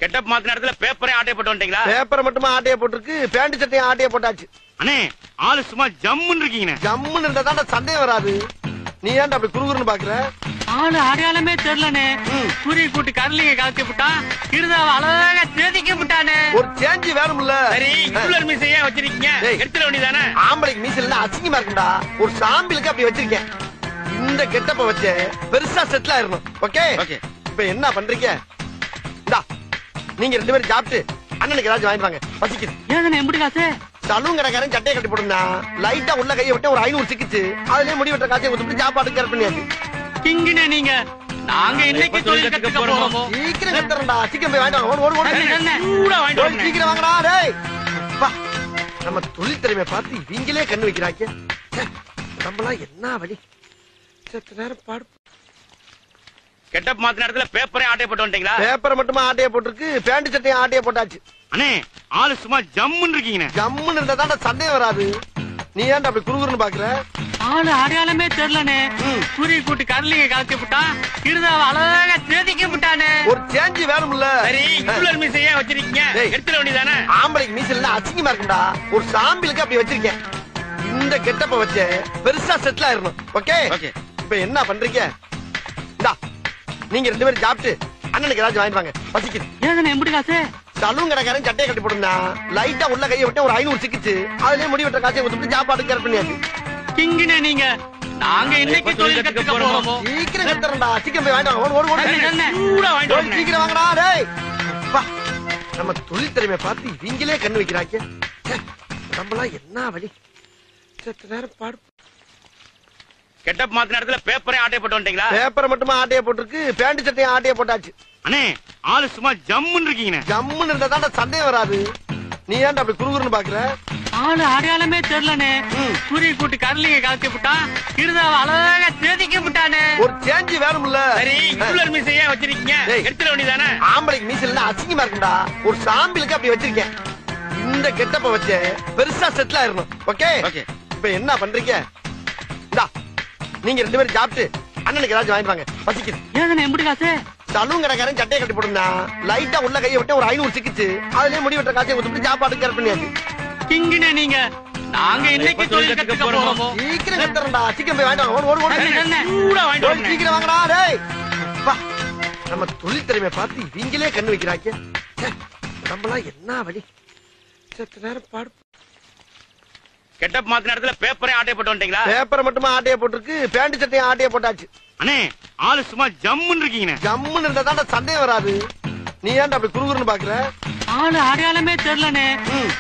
Getup மாத்தின இடத்துல பேப்பரே ஆட்டைய போட்டு வந்துட்டீங்களா? பேப்பரை மட்டுமா ஆட்டைய போட்டுருக்கு, பேண்ட் சட்டையும் ஆட்டைய போட்டாச்சு. அண்ணே ஆளு சும்மா ஜம்முன்னு இருக்கீங்க. ஜம்முன்னு இருந்தா தான் சந்தேகம் வராது. நீ ஏன்டா அப்படி குறுகுறுன்னு பாக்குற? ஆளு அடையாளமே தெரியலனே. குறி கூட்டி கரலிங்க கலத்தி விட்டா இருதாவ அழகா சேதிக்க விட்டானே. ஒரு சேஞ்ச் வேணும்ல. சரி இவ்வளவு மீசையா வச்சிருக்கீங்க, எடுத்துட வேண்டியதானே? ஆம்பளைக்கு மீசைல அசிங்கமா இருக்குடா. ஒரு சாம்பிளுக்கு அப்படி வச்சிருக்கேன். இந்த கெட்டப்ப வச்சு பெருசா செட்டில் ஆயிரணும். Okay okay. இப்ப என்ன பண்றீங்க? இந்தா நீங்க 2 பேரும் சாப்பிட்டு அண்ணனுக்கு ஏதாச்சும் வாங்கிட்டு வாங்க, பசிக்குது. ஏன் எப்படி காசு? சலூன் கடைக்காரன் சட்டையை கட்டி போடுனா லைட்டா உள்ள கையை விட்டு ஒரு 500 சிக்கிச்சு. அதுலயே முடி வெட்ட காசை கொடுத்துட்டு சாப்பாடு கேர் பண்ணியாச்சு. கிங்கினே நீங்க. நாங்க இன்னைக்கு தொழில் கத்துக்க போறோம். சீக்கிரம் கத்துறடா. சீக்கிரம் போய் வாங்கிட்டு வாங்க. ஓடு ஓடு. சூடா வாங்கிட்டு வாங்க. சீக்கிரம் வாங்கடா டேய். வா. நம்ம தொழில் திறமையை பார்த்து இவங்களே கண்ணு வைக்கிறாங்க. நம்மளாம் என்ன வழி? சத்த நேரம் பாடு. கெட்டப் மாத்தின இடத்துல பேப்பரே ஆட்டைய போட்டு வந்துட்டீங்களா? பேப்பரை மட்டுமா ஆட்டைய போட்டுருக்கு, பேண்ட் சட்டையும் ஆட்டைய போட்டாச்சு. அண்ணே ஆளு சும்மா ஜம்முன்னு இருக்கீங்க. ஜம்முன்னு இருந்தா தான் சந்தேகம் வராது. நீ ஏன்டா அப்படி குறுகுறுன்னு பாக்குற? ஆளு அடையாளமே தெரியலனே. குறி கூட்டி கரலிங்க கலத்தி விட்டா இருதாவ அழகா சேதிக்க விட்டானே. ஒரு சேஞ்ச் வேணும்ல. சரி இவ்வளவு மீசையா வச்சிருக்கீங்க, எடுத்துட வேண்டியதானே? ஆம்பளைக்கு மீசைல அசிங்கமா இருக்குடா. ஒரு சாம்பிளுக்கு அப்படி வச்சிருக்கேன். இந்த கெட்டப்ப வச்சு பெருசா செட்டில் ஆயிரணும். Okay okay. இப்ப என்ன பண்றீங்க? இந்தா நீங்க 2 பேரும் சாப்பிட்டு அண்ணனுக்கு ஏதாச்சும் வாங்கிட்டு வாங்க, பசிக்குது. ஏன் எப்படி காசு? சலூன் கடைக்காரன் சட்டையை கட்டி போடுனா லைட்டா உள்ள கையை விட்டு ஒரு 500 சிக்கிச்சு. அதுலயே முடி வெட்ட காசை கொடுத்துட்டு சாப்பாடு கேர் பண்ணியாச்சு. கிங்கினே நீங்க. நாங்க இன்னைக்கு தொழில் கத்துக்க போறோம். சீக்கிரம் கத்துறடா. சீக்கிரம் போய் வாங்கிட்டு வாங்க. ஓடு ஓடு. சூடா வாங்கிட்டு வாங்க. சீக்கிரம் வாங்கடா டேய். வா. நம்ம தொழில் திறமையை பார்த்து இவங்களே கண்ணு வைக்கிறாங்க. நம்மளாம் என்ன வழி? சத்த நேரம் பாடு. கெட்டப் மாத்தின இடத்துல பேப்பரே ஆட்டைய போட்டு வந்துட்டீங்களா? பேப்பரை மட்டுமா ஆட்டைய போட்டுருக்கு, பேண்ட் சட்டையும் ஆட்டைய போட்டாச்சு. அண்ணே ஆளு சும்மா ஜம்முன்னு இருக்கீங்க. ஜம்முன்னு இருந்தா தான் சந்தேகம் வராது. நீ ஏன்டா அப்படி குறுகுறுன்னு பாக்குற? ஆளு அடையாளமே தெரியலனே. குறி கூட்டி கரலிங்க கலத்தி விட்டா இருதாவ அழகா சேதிக்க விட்டானே. ஒரு சேஞ்ச் வேணும்ல. சரி இவ்வளவு மீசையா வச்சிருக்கீங்க, எடுத்துட வேண்டியதானே? ஆம்பளைக்கு மீசைல அசிங்கமா இருக்குடா. ஒரு சாம்பிளுக்கு அப்படி வச்சிருக்கேன். இந்த கெட்டப்ப வச்சு பெருசா செட்டில் ஆயிரணும். Okay okay. இப்ப என்ன பண்றீங்க? இந்தா நீங்க 2 பேரும் சாப்பிட்டு அண்ணனுக்கு ஏதாச்சும் வாங்கிட்டு வாங்க, பசிக்குது. ஏன் எப்படி காசு? சலூன் கடைக்காரன் சட்டையை கட்டி போடுனா லைட்டா உள்ள கையை விட்டு ஒரு 500 சிக்கிச்சு. அதுலயே முடி வெட்ட காசை கொடுத்துட்டு சாப்பாடு கேர் பண்ணியாச்சு. கிங்கினே நீங்க. நாங்க இன்னைக்கு தொழில் கத்துக்க போறோம். சீக்கிரம் கத்துறடா. சீக்கிரம் போய் வாங்கிட்டு வாங்க. ஓடு ஓடு. சூடா வாங்கிட்டு வாங்க. சீக்கிரம் வாங்கடா டேய். வா. நம்ம தொழில் திறமையை பார்த்து இவங்களே கண்ணு வைக்கிறாங்க. நம்மளாம் என்ன வழி? சத்த நேரம் பாடு. கெட்டப் மாத்தின இடத்துல பேப்பரே ஆட்டைய போட்டு வந்துட்டீங்களா? பேப்பரை மட்டுமா ஆட்டைய போட்டுருக்கு, பேண்ட் சட்டையும் ஆட்டைய போட்டாச்சு. அண்ணே ஆளு சும்மா ஜம்முன்னு இருக்கீங்க. ஜம்முன்னு இருந்தா தான் சந்தேகம் வராது. நீ ஏன்டா அப்படி குறுகுறுன்னு பாக்குற? ஆளு அடையாளமே தெரியலனே.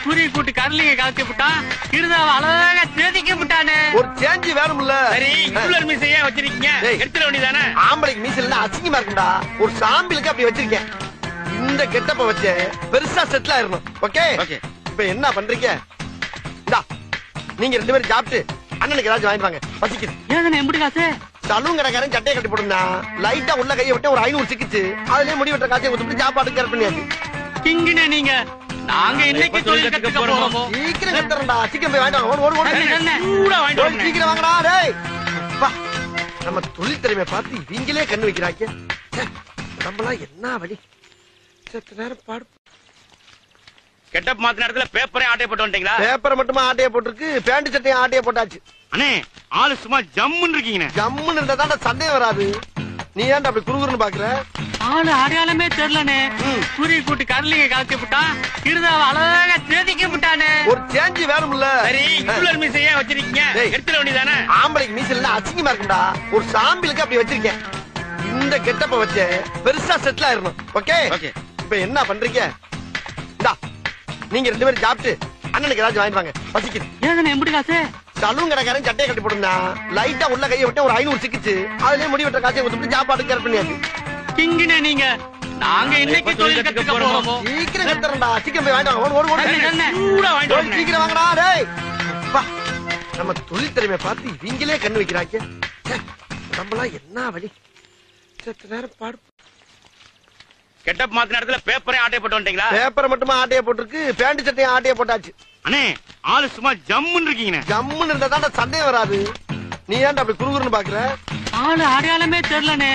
குறி கூட்டி கரலிங்க கலத்தி விட்டா இருதாவ அழகா சேதிக்க விட்டானே. ஒரு சேஞ்ச் வேணும்ல. சரி இவ்வளவு மீசையா வச்சிருக்கீங்க, எடுத்துட வேண்டியதானே? ஆம்பளைக்கு மீசைல அசிங்கமா இருக்குடா. ஒரு சாம்பிளுக்கு அப்படி வச்சிருக்கேன். இந்த கெட்டப்ப வச்சு பெருசா செட்டில் ஆயிரணும். Okay okay. இப்ப என்ன பண்றீங்க? இந்தா நீங்க 2 பேரும் சாப்பிட்டு அண்ணனுக்கு ஏதாச்சும் வாங்கிட்டு வாங்க, பசிக்குது. ஏன் எப்படி காசு? சலூன் கடைக்காரன் சட்டையை கட்டி போடுனா லைட்டா உள்ள கையை விட்டு ஒரு 500 சிக்கிச்சு. அதுலயே முடி வெட்ட காசை கொடுத்துட்டு சாப்பாடு கேர் பண்ணியாச்சு. கிங்கினே நீங்க. நாங்க இன்னைக்கு தொழில் கத்துக்க போறோம். சீக்கிரம் கத்துறடா. சீக்கிரம் போய் வாங்கிட்டு வாங்க. ஓடு ஓடு. சூடா வாங்கிட்டு வாங்க. சீக்கிரம் வாங்கடா டேய். வா. நம்ம தொழில் திறமையை பார்த்து இவங்களே கண்ணு வைக்கிறாங்க. நம்மளாம் என்ன வழி? சத்த நேரம் பாடு. கெட்டப் மாத்தின இடத்துல பேப்பரே ஆட்டைய போட்டு வந்துட்டீங்களா? பேப்பரை மட்டுமா ஆட்டைய போட்டுருக்கு, பேண்ட் சட்டையும் ஆட்டைய போட்டாச்சு. அண்ணே ஆளு சும்மா ஜம்முன்னு இருக்கீங்க. ஜம்முன்னு இருந்தா தான் சந்தேகம் வராது. நீ ஏன்டா அப்படி குறுகுறுன்னு பாக்குற? ஆளு அடையாளமே தெரியலனே. குறி கூட்டி கரலிங்க கலத்தி விட்டா இருதாவ அழகா சேதிக்க விட்டானே. ஒரு சேஞ்ச் வேணும்ல. சரி இவ்வளவு மீசையா வச்சிருக்கீங்க, எடுத்துட வேண்டியதானே? ஆம்பளைக்கு மீசைல அசிங்கமா இருக்குடா. ஒரு சாம்பிளுக்கு அப்படி வச்சிருக்கேன். இந்த கெட்டப்ப வச்சு பெருசா செட்டில் ஆயிரணும். Okay okay. இப்ப என்ன பண்றீங்க? இந்தா நீங்க 2 பேரும் சாப்பிட்டு அண்ணனுக்கு ஏதாச்சும் வாங்கிட்டு வாங்க, பசிக்குது. ஏன் எப்படி காசு? சலூன் கடைக்காரன் சட்டையை கட்டி போடுனா லைட்டா உள்ள கையை விட்டு ஒரு 500 சிக்கிச்சு. அதுலயே முடி வெட்ட காசை கொடுத்துட்டு சாப்பாடு கேர் பண்ணியாச்சு. கிங்கினே நீங்க. நாங்க இன்னைக்கு தொழில் கத்துக்க போறோம். சீக்கிரம் கத்துறடா. சீக்கிரம் போய் வாங்கிட்டு வாங்க. ஓடு ஓடு. சூடா வாங்கிட்டு வாங்க. சீக்கிரம் வாங்கடா டேய். வா. நம்ம தொழில் திறமையை பார்த்து இவங்களே கண்ணு வைக்கிறாங்க. நம்மளாம் என்ன வழி? சத்த நேரம் பாடு. கெட்டப் மாத்தின இடத்துல பேப்பரே ஆட்டைய போட்டு வந்துட்டீங்களா? பேப்பரை மட்டுமா ஆட்டைய போட்டுருக்கு, பேண்ட் சட்டையும் ஆட்டைய போட்டாச்சு. அண்ணே ஆளு சும்மா ஜம்முன்னு இருக்கீங்க. ஜம்முன்னு இருந்தா தான் சந்தேகம் வராது. நீ ஏன்டா அப்படி குறுகுறுன்னு பாக்குற? ஆளு அடையாளமே தெரியலனே.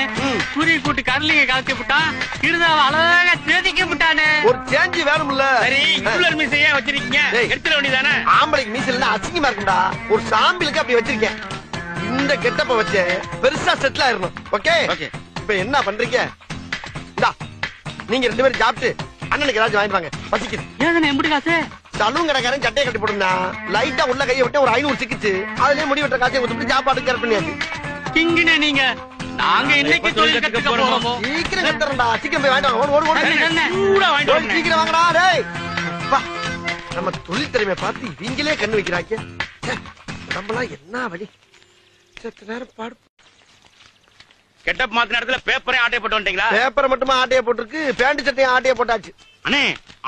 குறி கூட்டி கரலிங்க கலத்தி விட்டா இருதாவ அழகா அழகா செதுக்கி விட்டானே. ஒரு சேஞ்ச் வேணும்ல. சரி இவ்வளவு மீசையா வச்சிருக்கீங்க, டேய். எடுத்துட வேண்டியதானே. ஆம்பளைக்கு மீசல் அசிங்கமா இருக்கும்டா. ஒரு சாம்பிளுக்கு அப்படி வச்சிருக்கேன். இந்த கெட்டப்ப வச்சு பெருசா செட்டில் ஆயிரணும். Okay okay. இப்ப என்ன பண்றீங்க? இந்தா நீங்க 2 பேரும் சாப்பிட்டு அண்ணனுக்கு ஏதாச்சும் வாங்கிட்டு வாங்க. பசிக்குது. ஏதனை எப்படி காசு? சலூன் கடைக்காரன் சட்டையை கட்டி போட்டுருந்தா லைட்டா உள்ள கையை விட்டு ஒரு 500 சிக்கிச்சு. அதுலயே முடி வெட்ட காசை கொடுத்துட்டு சாப்பாடு கேர் பண்ணியாச்சு. கிங்கினே நீங்க. நாங்க இன்னைக்கு தொழில் கத்துக்க போறோமோ? சீக்கிரம் கத்துறா. சீக்கிரம் போய் வாங்கிட்டு வாங்க. ஓடு ஓடு ஓடு. என்ன? சூடா வாங்கிட்டு ஓடு, வாங்க. சீக்கிரம் வாங்கடா டேய். அப்பா, நம்ம தொழில் திறமையை பார்த்து இவங்களே கண்ணு வைக்கிறாங்க. ச்சே, நம்மளாம் என்ன வழி. சற்று நேரம் பாடு. கெட்டப் மாத்தின இடத்துல பேப்பரே ஆட்டை போட்டு வந்துட்டீங்களா? பேப்பரை மட்டுமா ஆட்டையை போட்டிருக்கு, பேண்ட் சட்டையும் ஆட்டையை போட்டாச்சு. அண்ணே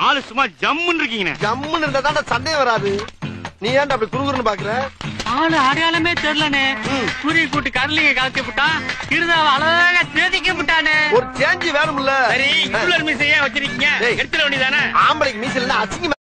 ஆளு சும்மா ஜம்முன்னு இருக்கீங்கண்ணே. ஜம்முன்னு இருந்தா தான் சண்டையே வராது. நீ ஏன்டா அப்படி குறுகுறுன்னு பாக்குற? ஆளு அடையாளமே தெரியலனே. ம். குருவி கூட்டு கரலிங்க கலத்தி விட்டான். கிருதாவை அழகா செதுக்கி விட்டானே. ஒரு சேஞ்ச் வேணும்ல. சரி இவ்வளவு மீசையா வச்சிருக்கீங்க, டேய். எடுத்துட வேண்டியதானே. ஆம்பளைக்கு மீசல் அசிங்கமா